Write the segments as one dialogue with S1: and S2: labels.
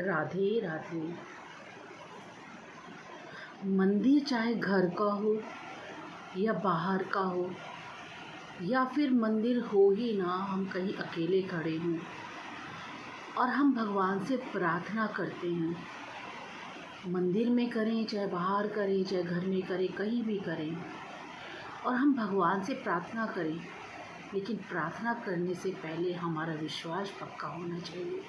S1: राधे राधे। मंदिर चाहे घर का हो या बाहर का हो, या फिर मंदिर हो ही ना, हम कहीं अकेले खड़े हों और हम भगवान से प्रार्थना करते हैं। मंदिर में करें चाहे बाहर करें, चाहे घर में करें, कहीं भी करें, और हम भगवान से प्रार्थना करें, लेकिन प्रार्थना करने से पहले हमारा विश्वास पक्का होना चाहिए।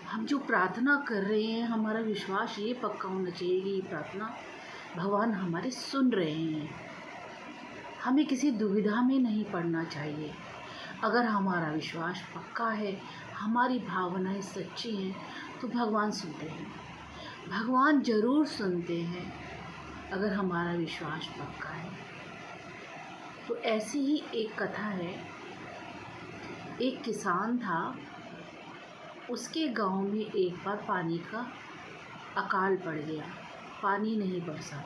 S1: हम जो प्रार्थना कर रहे हैं, हमारा विश्वास ये पक्का होना चाहिए कि ये प्रार्थना भगवान हमारे सुन रहे हैं। हमें किसी दुविधा में नहीं पड़ना चाहिए। अगर हमारा विश्वास पक्का है, हमारी भावनाएं सच्ची हैं, तो भगवान सुनते हैं। भगवान ज़रूर सुनते हैं अगर हमारा विश्वास पक्का है। तो ऐसी ही एक कथा है। एक किसान था, उसके गांव में एक बार पानी का अकाल पड़ गया। पानी नहीं बरसा।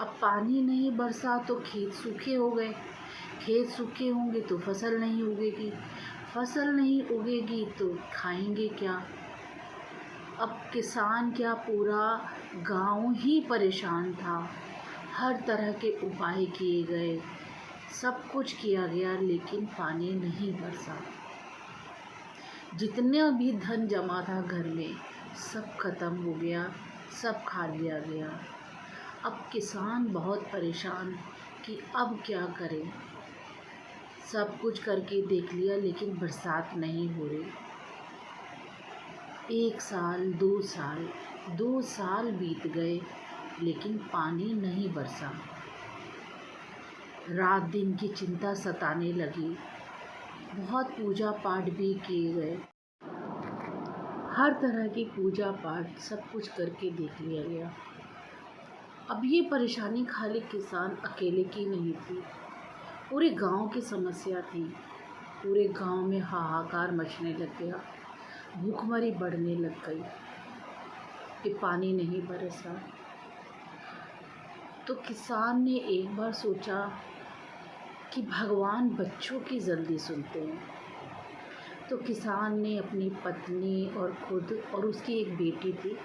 S1: अब पानी नहीं बरसा तो खेत सूखे हो गए। खेत सूखे होंगे तो फसल नहीं उगेगी। फसल नहीं उगेगी तो खाएंगे क्या? अब किसान क्या, पूरा गांव ही परेशान था। हर तरह के उपाय किए गए, सब कुछ किया गया, लेकिन पानी नहीं बरसा। जितना भी धन जमा था घर में, सब खत्म हो गया, सब खा लिया गया। अब किसान बहुत परेशान कि अब क्या करें। सब कुछ करके देख लिया, लेकिन बरसात नहीं हो रही। 1 साल, 2 साल बीत गए, लेकिन पानी नहीं बरसा। रात दिन की चिंता सताने लगी। बहुत पूजा पाठ भी किए गए, हर तरह की पूजा पाठ सब कुछ करके देख लिया गया। अब ये परेशानी खाली किसान अकेले की नहीं थी, पूरे गांव की समस्या थी। पूरे गांव में हाहाकार मचने लग गया, भूखमरी बढ़ने लग गई कि पानी नहीं बरसा। तो किसान ने एक बार सोचा कि भगवान बच्चों की जल्दी सुनते हैं। तो किसान ने अपनी पत्नी और खुद और उसकी एक बेटी थी,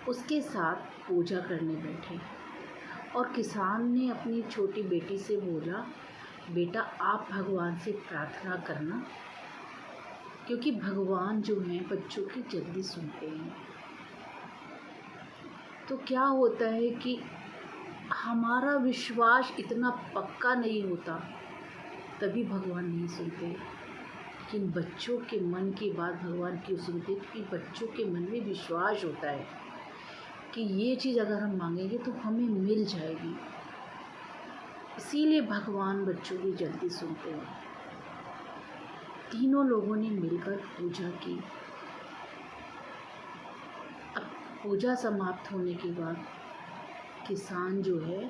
S1: उसके साथ पूजा करने बैठे। और किसान ने अपनी छोटी बेटी से बोला, बेटा आप भगवान से प्रार्थना करना, क्योंकि भगवान जो हैं बच्चों की जल्दी सुनते हैं। तो क्या होता है कि हमारा विश्वास इतना पक्का नहीं होता, तभी भगवान नहीं सुनते। लेकिन बच्चों के मन की बात भगवान क्यों सुनते? क्योंकि बच्चों के मन में विश्वास होता है कि ये चीज़ अगर हम मांगेंगे तो हमें मिल जाएगी। इसीलिए भगवान बच्चों की जल्दी सुनते हैं। तीनों लोगों ने मिलकर पूजा की। अब पूजा समाप्त होने के बाद किसान जो है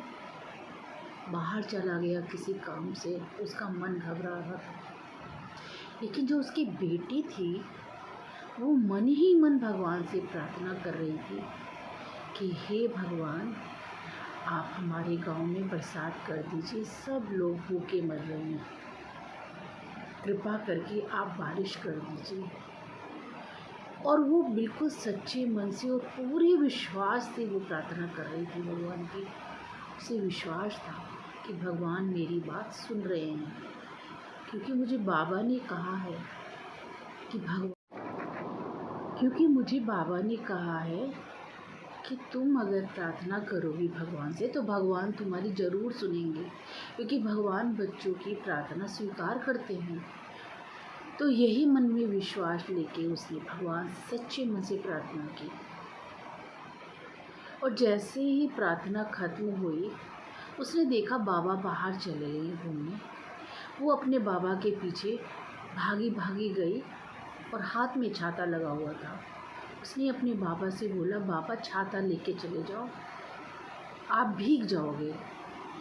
S1: बाहर चला गया किसी काम से, उसका मन घबरा रहा था। लेकिन जो उसकी बेटी थी, वो मन ही मन भगवान से प्रार्थना कर रही थी कि हे भगवान, आप हमारे गांव में बरसात कर दीजिए, सब लोग भूखे मर रहे हैं, कृपा करके आप बारिश कर दीजिए। और वो बिल्कुल सच्चे मन से और पूरे विश्वास से वो प्रार्थना कर रही थी भगवान की। उसे विश्वास था कि भगवान मेरी बात सुन रहे हैं, क्योंकि मुझे बाबा ने कहा है कि तुम अगर प्रार्थना करोगी भगवान से तो भगवान तुम्हारी ज़रूर सुनेंगे, क्योंकि भगवान बच्चों की प्रार्थना स्वीकार करते हैं। तो यही मन में विश्वास लेके उसने भगवान से सच्चे मन से प्रार्थना की। और जैसे ही प्रार्थना खत्म हुई, उसने देखा बाबा बाहर चले गए घूमने। वो अपने बाबा के पीछे भागी भागी गई और हाथ में छाता लगा हुआ था। उसने अपने बाबा से बोला, बाबा छाता लेके चले जाओ, आप भीग जाओगे।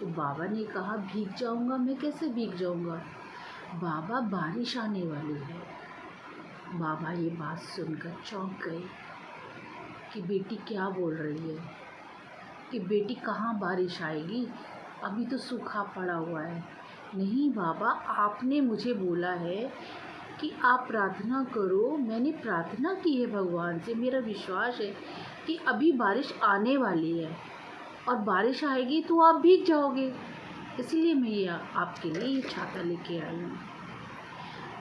S1: तो बाबा ने कहा, भीग जाऊंगा? मैं कैसे भीग जाऊंगा बाबा, बारिश आने वाली है। बाबा ये बात सुनकर चौंक गए कि बेटी क्या बोल रही है, कि बेटी कहाँ बारिश आएगी, अभी तो सूखा पड़ा हुआ है। नहीं बाबा, आपने मुझे बोला है कि आप प्रार्थना करो। मैंने प्रार्थना की है भगवान से, मेरा विश्वास है कि अभी बारिश आने वाली है और बारिश आएगी तो आप भीग जाओगे, इसलिए मैं ये आपके लिए ये छाता लेके आई हूँ।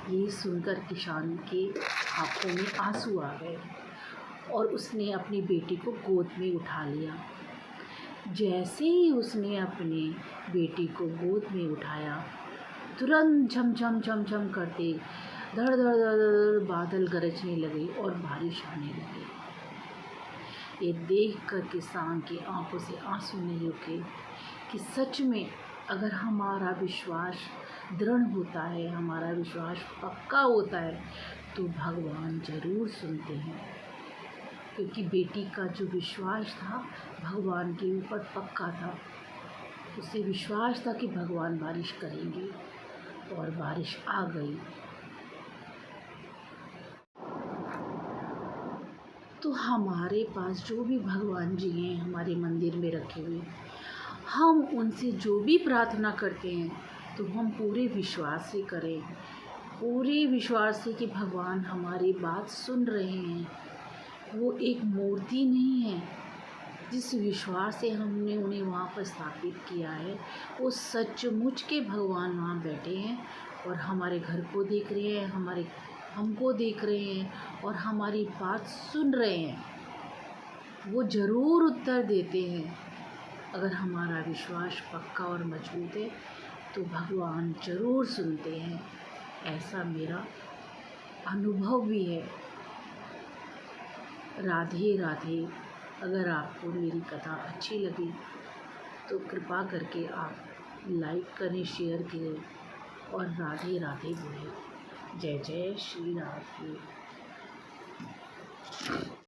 S1: ये सुनकर किसान के आँखों में आंसू आ गए और उसने अपनी बेटी को गोद में उठा लिया। जैसे ही उसने अपनी बेटी को गोद में उठाया, तुरंत झमझम झमझम करते धड़ धड़ धड़ धड़ बादल गरजने लगे और बारिश आने लगी। ये देखकर किसान की आंखों से आंसू नहीं रुके कि सच में अगर हमारा विश्वास दृढ़ होता है, हमारा विश्वास पक्का होता है, तो भगवान ज़रूर सुनते हैं। क्योंकि बेटी का जो विश्वास था भगवान के ऊपर पक्का था, उसे विश्वास था कि भगवान बारिश करेंगे और बारिश आ गई। तो हमारे पास जो भी भगवान जी हैं हमारे मंदिर में रखे हुए, हम उनसे जो भी प्रार्थना करते हैं तो हम पूरे विश्वास से करें, पूरे विश्वास से कि भगवान हमारी बात सुन रहे हैं। वो एक मूर्ति नहीं है। जिस विश्वास से हमने उन्हें वहाँ पर स्थापित किया है, वो सचमुच के भगवान वहाँ बैठे हैं और हमारे घर को देख रहे हैं, हमको देख रहे हैं और हमारी बात सुन रहे हैं। वो ज़रूर उत्तर देते हैं। अगर हमारा विश्वास पक्का और मजबूत है तो भगवान ज़रूर सुनते हैं, ऐसा मेरा अनुभव भी है। राधे राधे। अगर आपको मेरी कथा अच्छी लगी तो कृपा करके आप लाइक करें, शेयर करें और राधे राधे बोलें। जय जय श्री राधे।